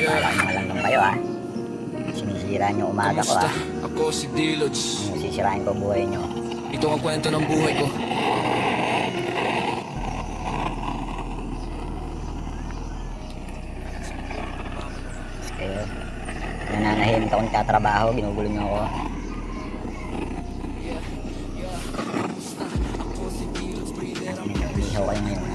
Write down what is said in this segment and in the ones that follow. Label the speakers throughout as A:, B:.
A: Wala mga langgang kayo sinisira nyo umaga ko
B: Ako si Dilods.
A: Sisirain ko buhay nyo.
B: Ito ang kwento ng buhay ko.
A: Kayo, nananahimik akong nagtatrabaho, ginugulo nyo ako. Ihaw kayo ngayon.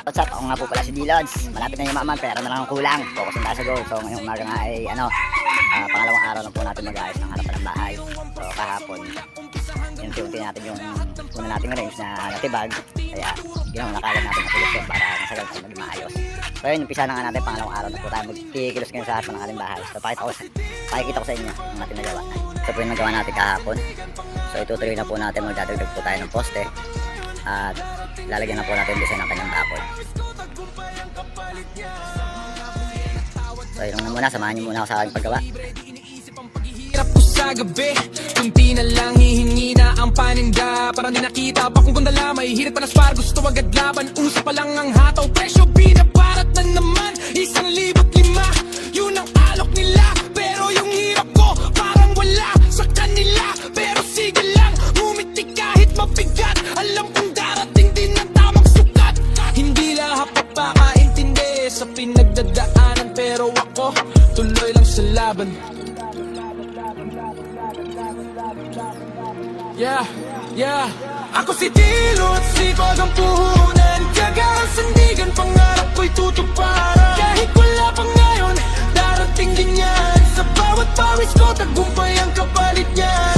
A: What's up? Ako nga po pala si D-Lods. Malapit na yung mama, pero na lang ang kulang. Focus na tayo sa goal. So ngayong umaga nga ay pangalawang araw na po natin mag-ayos ng harapan ng bahay. So kahapon, unti-unti natin yung una nating range na natibag. Kaya ginawa na kagad natin ang solusyon para masagal tayo maging maayos. So yun, umpisa na nga natin pangalawang araw na po tayo magkikilos ngayon sa harapan ng ating bahay. So pakikita ko sa inyo yung natin nagawa. Ito po yung nagawa natin kahapon. So itutuloy na po natin, magdadagdag po tayo ng poste. At lalagyan na po natin design ng kanyang bakod. So yun na muna, samahan nyo muna ako sa aking paggawa.
B: Hirap ko sa gabi, kunti na lang hihingi na ang paninda. Parang di nakita pa kung ganda lamay, hirit pa na spar, gusto agad laban. Usa pa lang ang hataw, presyo binabarat na naman. 1,500, yun ang alok nila. Pero yung hirap ko, parang wala sa kanila. Pero sige lang, ngumiti kahit mabigat. Alam kong darating din ang tamang sukat. Hindi lahat papakaintindi sa pinagdadaanan, pero ako tuloy lang sa laban. Yeah, ako si Dilods, sipag ang puhunan. Tiyaga ang sandigan, pangarap ko'y tutuparan. Kahit wala pa ngayon, darating din yan. Sa bawat pawis ko, tagumpay ang kapalit niyan.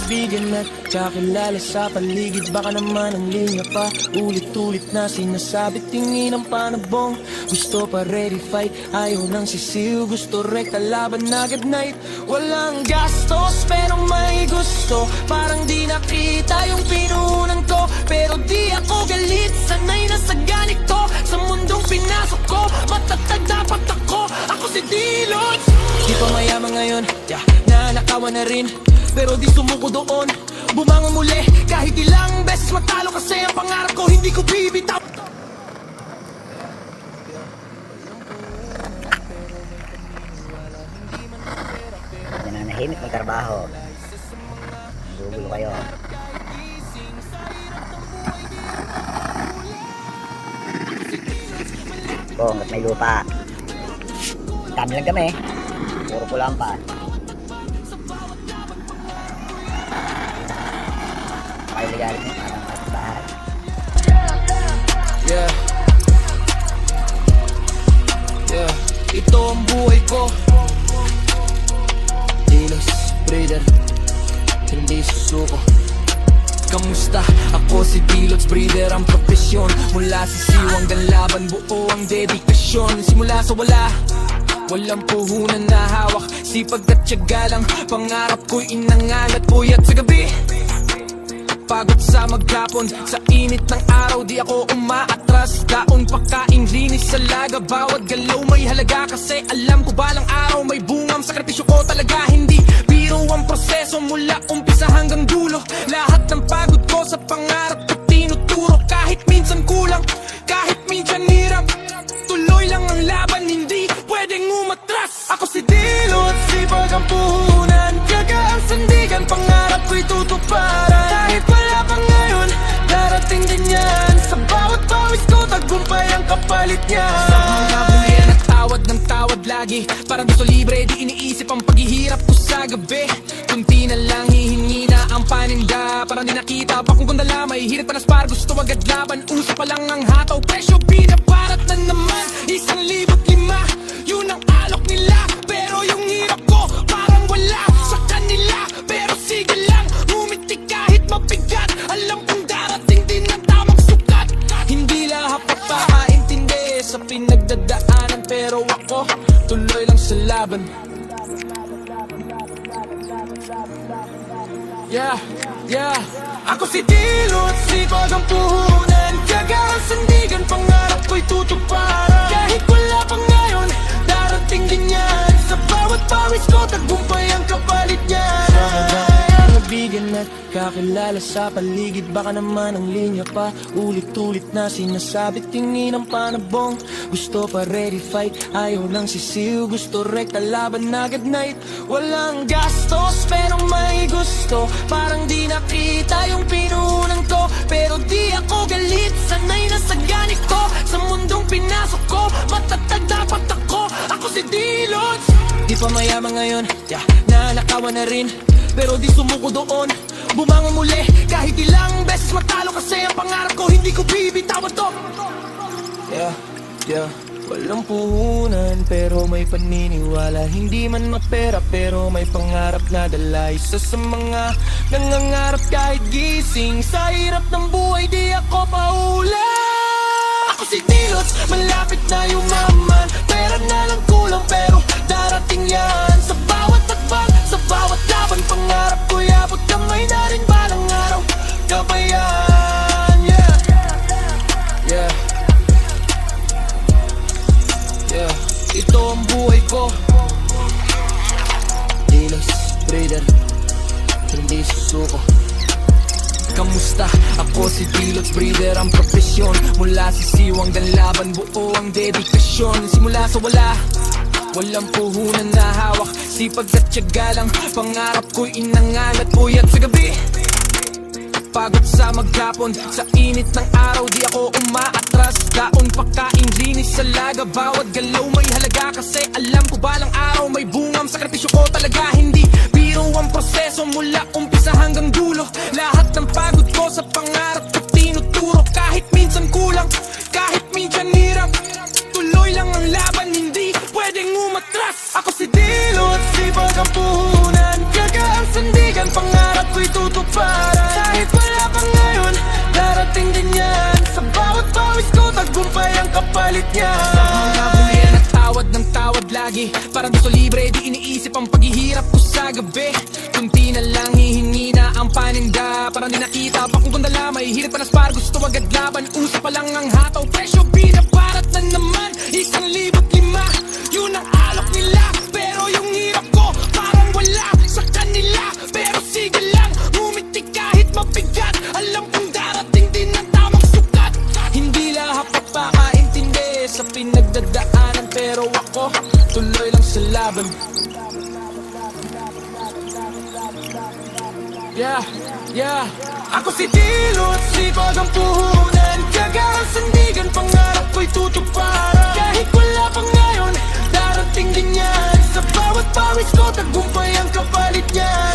B: Nabigyan at kakilala sa paligid. Baka naman ang linya pa, ulit-ulit na sinasabi. Tingin ang panabong, gusto pa ready fight. Ayaw nang sisiw, gusto rekta laban agad night. Walang gastos, pero may gusto. Parang di nakita yung pinunan ko. Pero di ako galit, sanay na sa ganito. Sa mundong pinasok ko, matatag dapat ako. Ako si Dilods. Di pa mayaman ngayon, nanakawan na rin. Pero di sumuko doon, bumangon muli. Kahit ilang beses matalo, kasi ang pangarap ko hindi ko bibitaw.
A: Nananahimik magtrabaho. Gugulo kayo. Hanggat may lupa. Kami lang kami. Puro pulang pa. Ay, ligalit mo parang bahay.
B: Yeah. Ito ang buhay ko. Dilods, breeder, hindi susuko. Kamusta? Ako si Dilods, breeder ang profesyon. Mula sa siwang ganlaban, buo ang dedikasyon. Simula sa wala, walang puhunan na hawak. Sipag at tiyaga lang, pangarap ko'y inangan at puyat sa gabi. Pagod sa maghapon, sa init ng araw, di ako umaatras. Daon pagkain, linis sa laga, bawat galaw may halaga. Kasi alam ko balang araw may bungam, sakripisyo ko talaga. Hindi biro ang proseso mula umpisa hanggang dulo. Lahat ng pagod ko sa pangarap ko tinuturo. Kahit minsan kulang, kahit minsan hirap, tuloy lang ang laban, hindi pwedeng umatras. Ako si Dilods, sipag ang puhunan. Tiyaga ang sandigan, pangarap ko'y tutuparan. Kahit wala pa ngayon, darating din yan. Sa bawat pawis ko, tagumpay ang kapalit niya. Sa mga bulian at tawad ng tawad lagi, parang gusto libre, di iniisip ang paghihirap ko sa gabi. Kunti na lang hihingi na ang paninda. Parang di nakita pa kung ganda lamay, hirit pa na spar, gusto agad laban. Usa pa lang ang hataw, presyo binabarat na naman. 1,500, yun ang alok nila. Pero yung hirap ko, parang wala sa kanila. Pero sige lang, ngumiti kahit mabigat. Alam kong darating din ang tamang sukat. Hindi lahat papakaintindi sa pinagdadaanan, pero ako tuloy lang sa laban. Yeah, ako si Dilods, sipag ang puhunan. Tiyaga ang sandigan, pangarap ko'y tutuparan. Kahit wala pa ngayon, darating din pawis ko, tagumpay ang kapalit niya. Kaibigan at kakilala sa paligid, baka naman ang linya pa ulit-ulit na sinasabi, tingin ang panabong. Gusto pa ready fight, ayaw ng sisiw, gusto rekta laban na good night. Walang gastos pero may gusto, parang di nakita yung pinunan ko. Pero di ako galit, sanay na sa ganit ko. Sa mundong pinasok ko, matatag dapat ako. Ako si D-Lods. Di pa mayaman ngayon, nanakawan na rin, pero di sumuko doon, bumangon muli. Kahit ilang beses matalo, kasi ang pangarap ko hindi ko bibitawan to. Walang puhunan pero may paniniwala, hindi man mapera pero may pangarap na dala. Isa sa mga nangangarap kahit gising, sa hirap ng buhay di ako paula. Ako si D-Lods, malapit na yumaman, pera na lang kulang pero darating yan. Sa bawat takbang, sa bawat laban, pangarap ko yabot kamay na rin balang araw, gabayan. Ito ang buhay ko, D-Lods Breeder, hindi susuko. Kamusta? Ako si D-Lods Breeder, ang profesyon. Mula sisiwang dan laban, buo ang dedikasyon. Simula sa wala, walang puhunan na hawak, sipag at tiyaga lang. Pangarap ko'y inangan at puyat sa gabi, pagod sa maghapon, sa init ng araw di ako umaatras. Daon pagkain, linis sa laga, bawat galaw may halaga, kasi alam ko balang araw may bungam. Sakripisyo ko talaga, hindi biro ang proseso, mula umpisa hanggang dulo. Lahat ng pagod ko sa pangarap ko tinuturo, kahit minsan kulang, kahit minsan hirap, tuloy lang ang laban, hindi pwedeng umatras. Ako si D-Lods, sipag ang puhunan, tiyaga ang sandigan, pangarap ko'y tutuparan. Kahit wala pa ngayon, darating din yan. Sa bawat pawis ko, tagumpay ang kapalit niya. Sa mga bulian at tawad ng tawad lagi, parang gusto libre, di iniisip ang paghihirap ko sa gabi. Kunti na lang hihingi na ang paninda, parang di nakita pa kung gandala. May hirit pa na spar, gusto agad laban, usa pa lang ang hataw, presyo binabarat na naman. 1,500, yun ang alok nila, pero yung hirap ko parang wala sa kanila. Pero sige lang, ngumiti kahit mabigat, alam kong darating din ang tamang sukat. Hindi lahat papakaintindi sa pinagdadaanan, pero ako tuloy lang sa laban. Ako si D-Lods, sipag ang puhunan, tiyaga ang sandigan, pangarap ko'y tutuparan. Kahit wala pa ngayon, darating din yan. Sa bawat pawis ko, tagumpay ang kapalit niyan.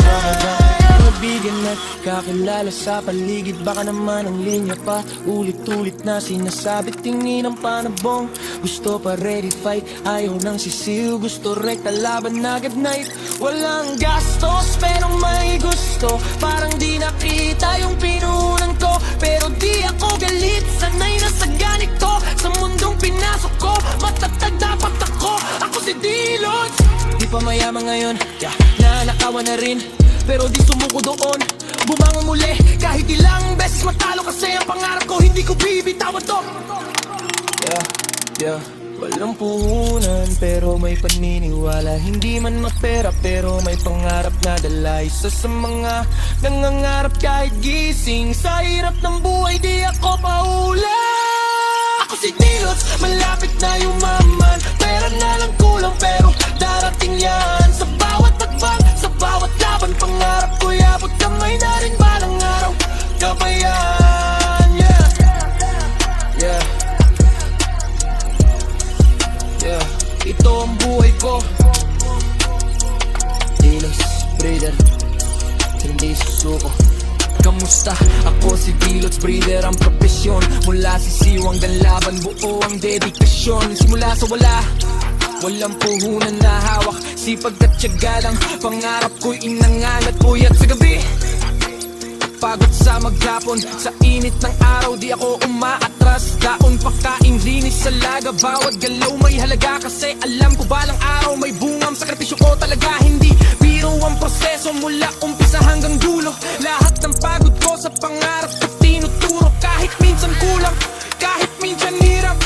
B: Kaibigan at kakilala sa paligid, baka naman ang linya pa ulit-ulit na sinasabi, tingin ang panabong. Gusto pa ready fight, ayaw ng sisiw, gusto rekta laban na good night. Walang gastos pero may gusto, parang di nakita yung pinunan ko. Pero di ako galit, sanay na sa ganit ko. Sa mundong pinasok ko, matatag dapat ako. Ako si D-Lods. Di pa mayaman ngayon, nanakawan na rin, pero di sumuko doon, bumangon muli. Kahit ilang beses matalo, kasi ang pangarap ko hindi ko bibitawan to. Walang puhunan pero may paniniwala, hindi man mapera pero may pangarap na dala. Isa sa mga nangangarap kahit gising, sa hirap ng buhay di ako paula. Ako si D-Lods, malapit na yumaman, pera na lang kulang pero darating yan. Sa bawat takbang, sa bawat laban, pangarap ko yabot kamay na rin balang araw, gabayan. Ito ang buhay ko, D-Lods Breeder, hindi susuko. Kamusta? Ako si D-Lods Breeder, ang profesyon. Mula sisiwang dan laban, buo ang dedikasyon. Simula sa wala, walang puhunan na hawak, sipag at tiyaga lang. Pangarap ko'y inangan at puyat sa gabi, pagod sa maghapon, sa init ng araw di ako umaatras. Daon pagkain, linis sa laga, bawat galaw may halaga, kasi alam ko balang araw may bungam. Sakripisyo ko talaga, hindi biro ang proseso, mula umpisa hanggang dulo. Lahat ng pagod ko sa pangarap ko tinuturo, kahit minsan kulang, kahit minsan hirap,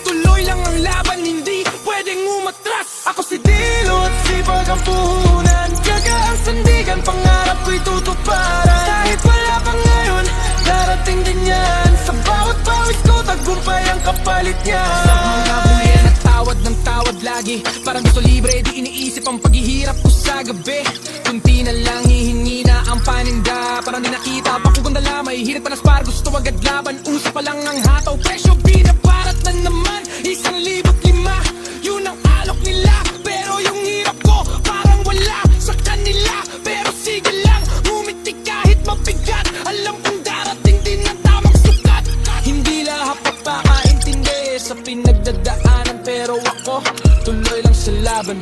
B: tuloy lang ang laban, hindi pwedeng umatras. Ako si D-Lods, sipag sipag ang puhunan, tiyaga ang sandigan, pangarap ko'y tutuparan. Kahit wala pa ngayon, darating din yan. Sa bawat pawis ko, tagumpay ang kapalit niya. Sa mga buyan at tawad ng tawad lagi, parang gusto libre, di iniisip ang paghihirap ko sa gabi. Kunti na lang hihingi na ang paninda, parang di nakita pa kung ganda lamay. Hirit pa ng spar, gusto agad laban, usap pa lang ang hataw. Presyo binabarat na naman, 1,500. Yun ang alok nila, pero yung hirap ko parang wala sa kanila. Pero sige lang, ngumiti kahit mabigat, alam kong darating din ang tamang sukat. Hindi lahat papakaintindi sa pinagdadaanan, pero ako tuloy lang sa laban.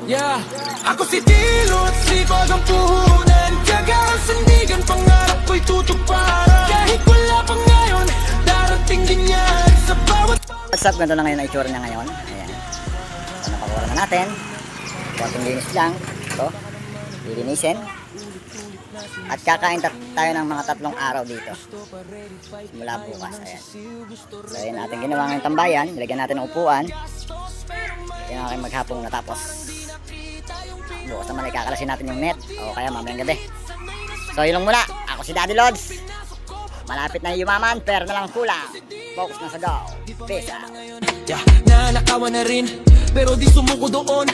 B: Yeah, ako si Dilot, sipag ang puhunan, tiyaga ang sandigan, pangarap ko'y tutuparan. Kahit wala pa ngayon, darating din yan sa bawat...
A: What's up? Ganito na ngayon ang itsura niya ngayon. Ayan. So, napakura na natin. Konting linis lang. Ito. Lilinisin. At kakain tayo ng mga 3 araw dito. Simula bukas. Ayan. So, ayan natin ginawa ngayong tambayan. Nilagyan natin ng upuan. Yan ang aking maghapong natapos. Bukas naman ay kakalasin natin yung net. O kaya mamayang gabi. So, yun lang muna. Ako si Daddy Lods. Malapit na yumaman, pero na lang kulang. Focus na sa go. Peace out.
B: Nanakawan na rin, pero di sumuko doon.